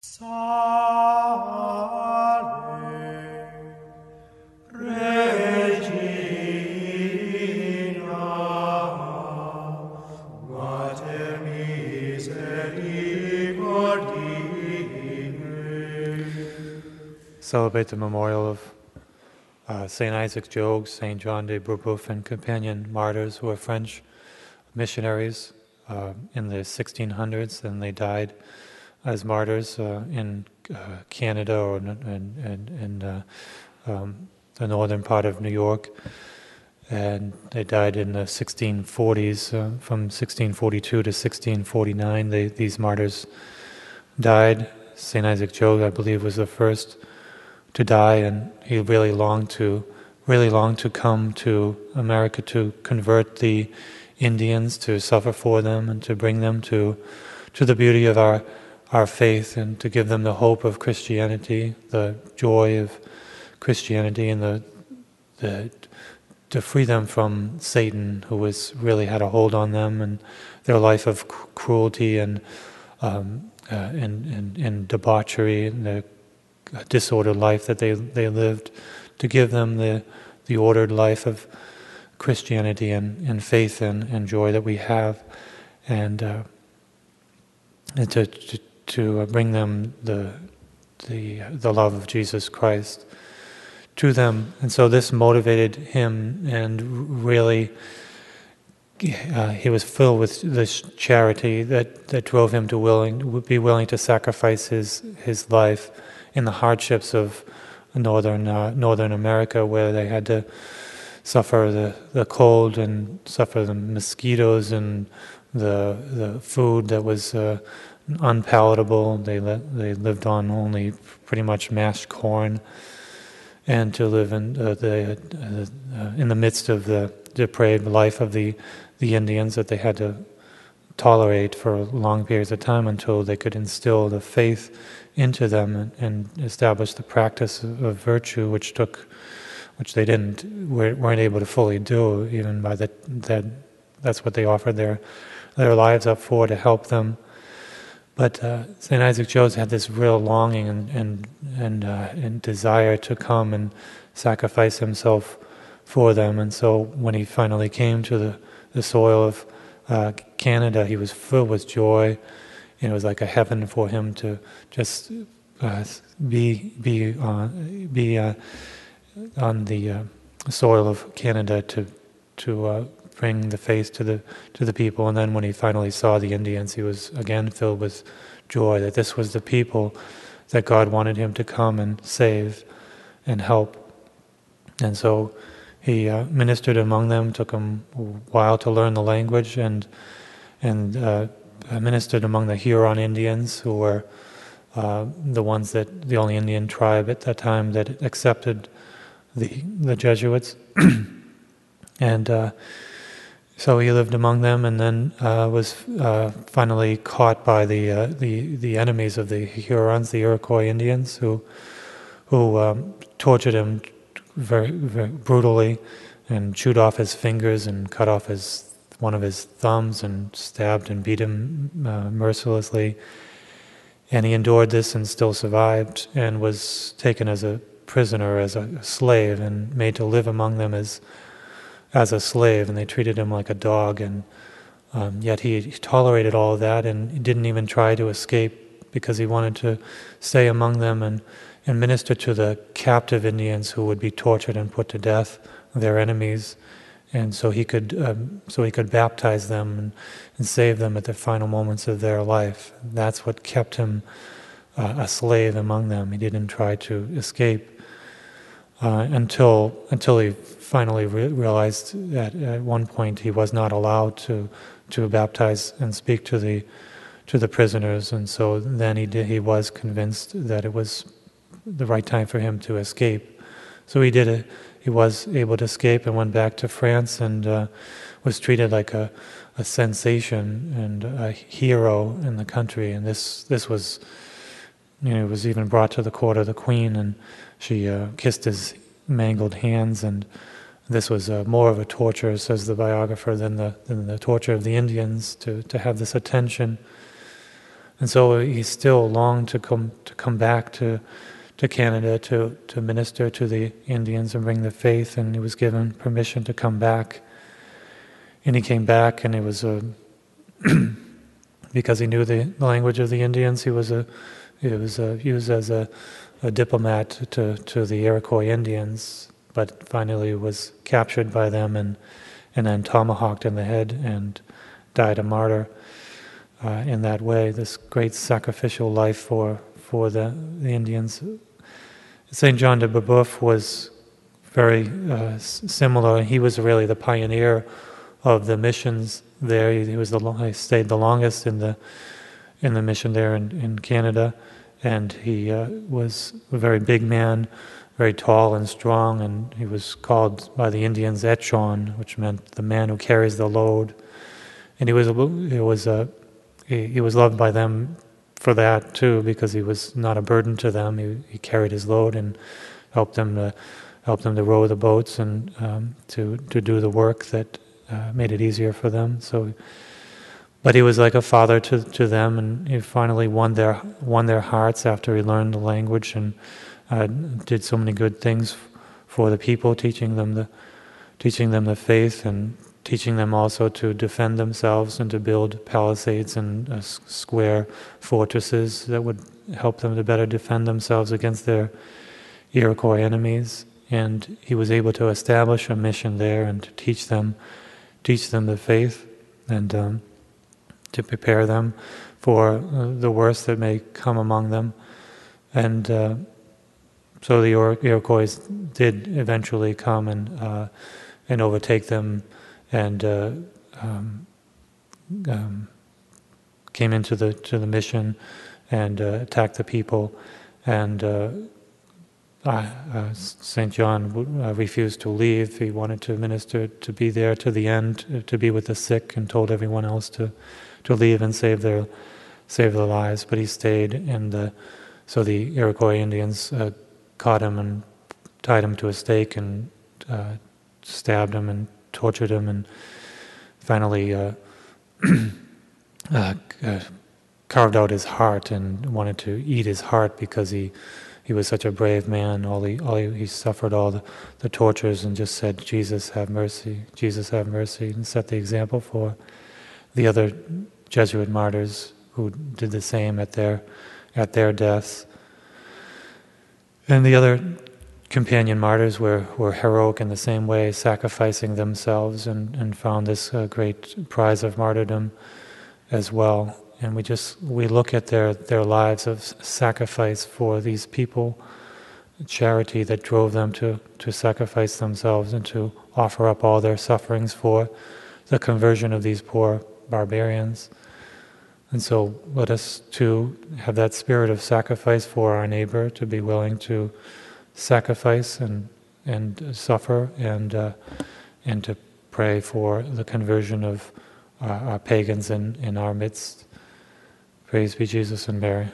Salve, Regina, Mater misericordiae. Celebrate the memorial of St. Isaac Jogues, St. John de Brebeuf and Companion martyrs who were French missionaries in the 1600s, and they died as martyrs in Canada or in the northern part of New York. And they died in the 1640s, from 1642 to 1649. These martyrs died. St. Isaac Jogues, I believe, was the first to die, and he really longed to come to America to convert the Indians, to suffer for them, and to bring them to the beauty of our faith, and to give them the hope of Christianity, the joy of Christianity, and to free them from Satan, who really had a hold on them, and their life of cruelty and debauchery, and the disordered life that they lived, to give them the ordered life of Christianity and faith and joy that we have, and to bring them the love of Jesus Christ to them. And so this motivated him, and really he was filled with this charity that drove him to be willing to sacrifice his life in the hardships of northern America, where they had to suffer the cold and suffer the mosquitoes and the food that was unpalatable. They lived on only pretty much mashed corn, and to live in the midst of the depraved life of the Indians that they had to tolerate for long periods of time until they could instill the faith into them and establish the practice of virtue, which they weren't able to fully do, even by that's what they offered their lives up for, to help them. But St. Isaac Jogues had this real longing and desire to come and sacrifice himself for them. And so when he finally came to the soil of Canada, he was filled with joy. It was like a heaven for him to just be on the soil of Canada to bring the faith to the people. And then when he finally saw the Indians, he was again filled with joy that this was the people that God wanted him to come and save and help. And so he ministered among them. Took him a while to learn the language, and ministered among the Huron Indians, who were the only Indian tribe at that time that accepted the Jesuits. And so he lived among them, and then was finally caught by the enemies of the Hurons, the Iroquois Indians, who tortured him very, very brutally, and chewed off his fingers and cut off one of his thumbs, and stabbed and beat him mercilessly. And he endured this and still survived, and was taken as a prisoner, as a slave, and made to live among them as a slave, and they treated him like a dog. And yet he tolerated all of that, and he didn't even try to escape, because he wanted to stay among them and minister to the captive Indians who would be tortured and put to death, their enemies. And so he could baptize them and save them at the final moments of their life. That's what kept him a slave among them. He didn't try to escape until he finally realized that at one point he was not allowed to baptize and speak to the prisoners. And so then he was convinced that it was the right time for him to escape. So he did it. He was able to escape and went back to France, and was treated like a sensation and a hero in the country. And this was, was even brought to the court of the Queen, and she kissed his mangled hands. And this was more of a torture, says the biographer, than the torture of the Indians, to have this attention. And so he still longed to come back to Canada to minister to the Indians and bring the faith, and he was given permission to come back. And he came back, and it was because he knew the language of the Indians. He was used as a diplomat to the Iroquois Indians, but finally was captured by them and then tomahawked in the head and died a martyr in that way. This great sacrificial life for the Indians. St. John de Brebeuf was very similar. He was really the pioneer of the missions there. He stayed the longest in the mission there in Canada, and he was a very big man, very tall and strong, and he was called by the Indians Echon, which meant the man who carries the load. And he was loved by them for that too, because he was not a burden to them. He carried his load and helped them to row the boats and to do the work that made it easier for them. So, but he was like a father to them, and he finally won their hearts after he learned the language and did so many good things for the people, teaching them the faith and teaching them also to defend themselves and to build palisades and square fortresses that would help them to better defend themselves against their Iroquois enemies. And he was able to establish a mission there and to teach them the faith and to prepare them for the worst that may come among them. And so the Iroquois did eventually come and overtake them and came into the mission and attacked the people. And St. John refused to leave. He wanted to minister, to be there to the end, to be with the sick, and told everyone else to leave and save their lives. But he stayed, and so the Iroquois Indians caught him and tied him to a stake and stabbed him and tortured him, and finally carved out his heart and wanted to eat his heart because he was such a brave man. He suffered all the tortures and just said, "Jesus, have mercy, Jesus, have mercy," and set the example for the other Jesuit martyrs who did the same at their deaths. And the other companion martyrs were heroic in the same way, sacrificing themselves and found this great prize of martyrdom as well. And we look at their lives of sacrifice for these people, charity that drove them to sacrifice themselves and to offer up all their sufferings for the conversion of these poor barbarians. And so let us too have that spirit of sacrifice for our neighbor, to be willing to sacrifice and suffer and to pray for the conversion of our pagans in our midst. Praise be Jesus and Mary.